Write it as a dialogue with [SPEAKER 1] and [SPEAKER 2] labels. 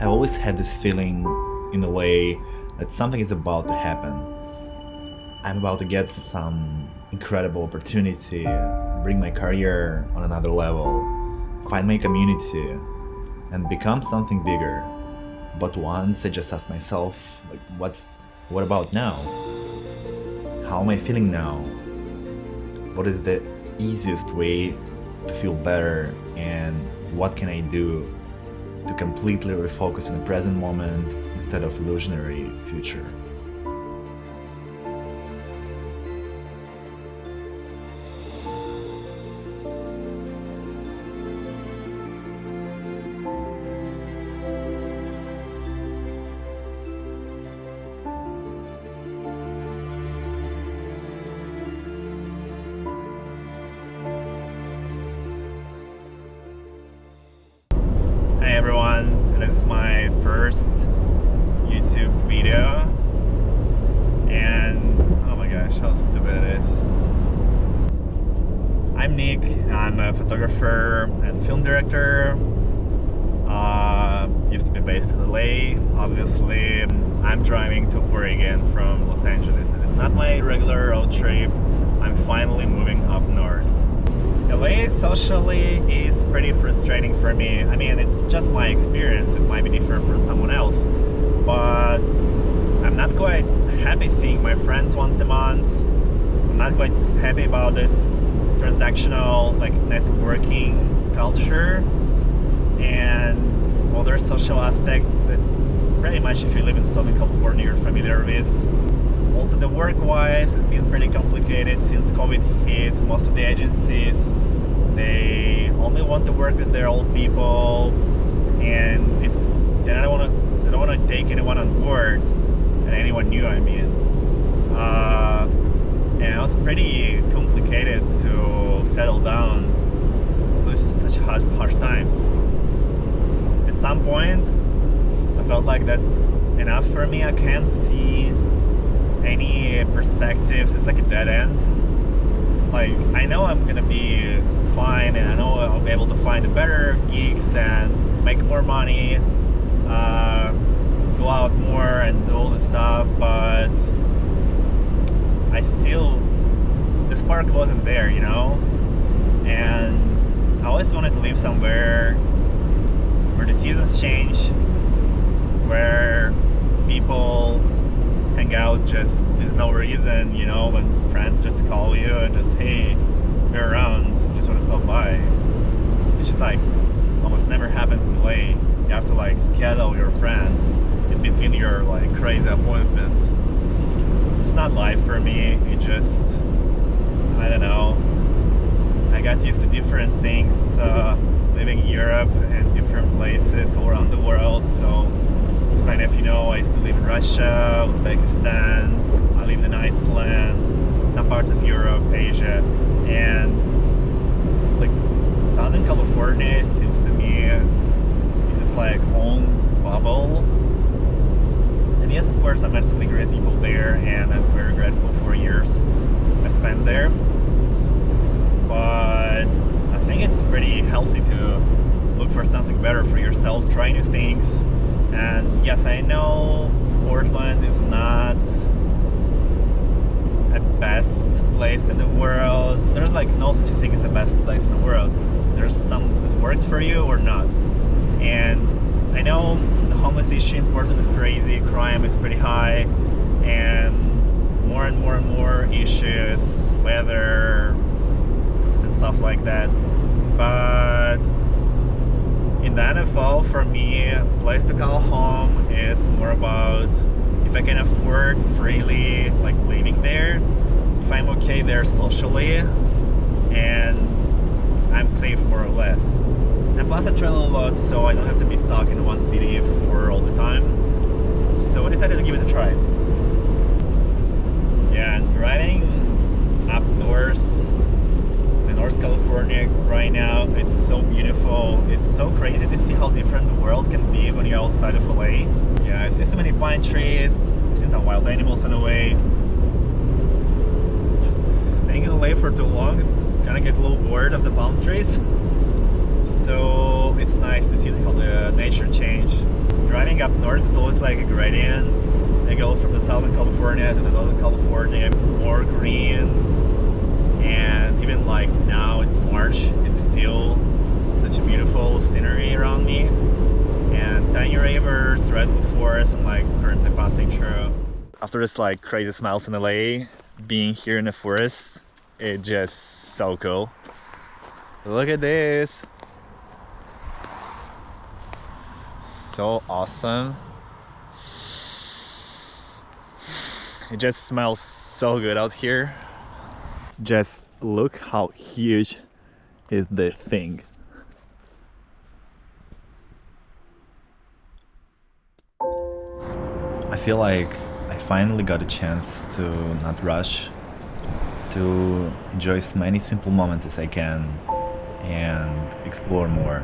[SPEAKER 1] I always had this feeling in a way that something is about to happen. I'm about to get some incredible opportunity, bring my career on another level, find my community, and become something bigger. But once I just ask myself, like, what about now? How am I feeling now? What is the easiest way to feel better, and what can I do to completely refocus on the present moment instead of illusionary future? Hi everyone, this is my first YouTube video, and oh my gosh, how stupid it is. I'm Nick, I'm a photographer and film director. Used to be based in LA, obviously. I'm driving to Oregon from Los Angeles, and it's not my regular road trip. I'm finally moving up north. LA socially is pretty frustrating for me. I mean, it's just my experience. It might be different for someone else, but I'm not quite happy seeing my friends once a month. I'm not quite happy about this transactional, like, networking culture and other social aspects that pretty much, if you live in Southern California, you're familiar with. Also, the work-wise has been pretty complicated since COVID hit. Most of the agencies, they only want to work with their old people, and they don't want to take anyone on board, and anyone new, I mean. And it was pretty complicated to settle down through such harsh times. At some point, I felt like that's enough for me. I can't see any perspectives. It's like a dead end. Like, I know I'm gonna be fine, and I know I'll be able to find better gigs and make more money, go out more and do all this stuff, but the spark wasn't there, you know? And I always wanted to live somewhere where the seasons change, where people hang out just with no reason, you know, when friends just call you and just, hey, you're around, just want to stop by. It's just like almost never happens in LA. You have to like schedule your friends in between your like crazy appointments. It's not life for me. It just, I don't know, I got used to different things, living in Europe and different places all around the world. So as many of you know, I used to live in Russia, Uzbekistan, I lived in Iceland, some parts of Europe, Asia, and like Southern California seems to me is this like own bubble. And yes, of course, I met so many great people there, and I'm very grateful for years I spent there. But I think it's pretty healthy to look for something better for yourself, try new things. And yes, I know Portland is not a best place in the world. There's like no such a thing as the best place in the world. There's some that works for you or not. And I know the homeless issue in Portland is crazy, crime is pretty high, and more issues, weather and stuff like that. But in the NFL, for me, a place to call home is more about if I can afford freely, like, living there, if I'm okay there socially, and I'm safe more or less. And plus I travel a lot, so I don't have to be stuck in one city for all the time. So I decided to give it a try. Yeah, and driving up north in North California right now, it's so beautiful. It's so crazy to see how different the world can be when you're outside of LA. Yeah, I see so many pine trees, I've seen some wild animals on the way. Staying in LA for too long, kind of get a little bored of the palm trees. So it's nice to see how the nature change driving up north is always like a gradient. I go from the Southern California to the Northern California, more green, and even like now it's March, it's still such a beautiful scenery around me. And tiny rivers, redwood forest, I'm like currently passing through. After this like crazy smiles in LA, being here in the forest, it's just so cool. Look at this. So awesome. It just smells so good out here. Just look how huge is this thing. I feel like I finally got a chance to not rush, to enjoy as many simple moments as I can and explore more.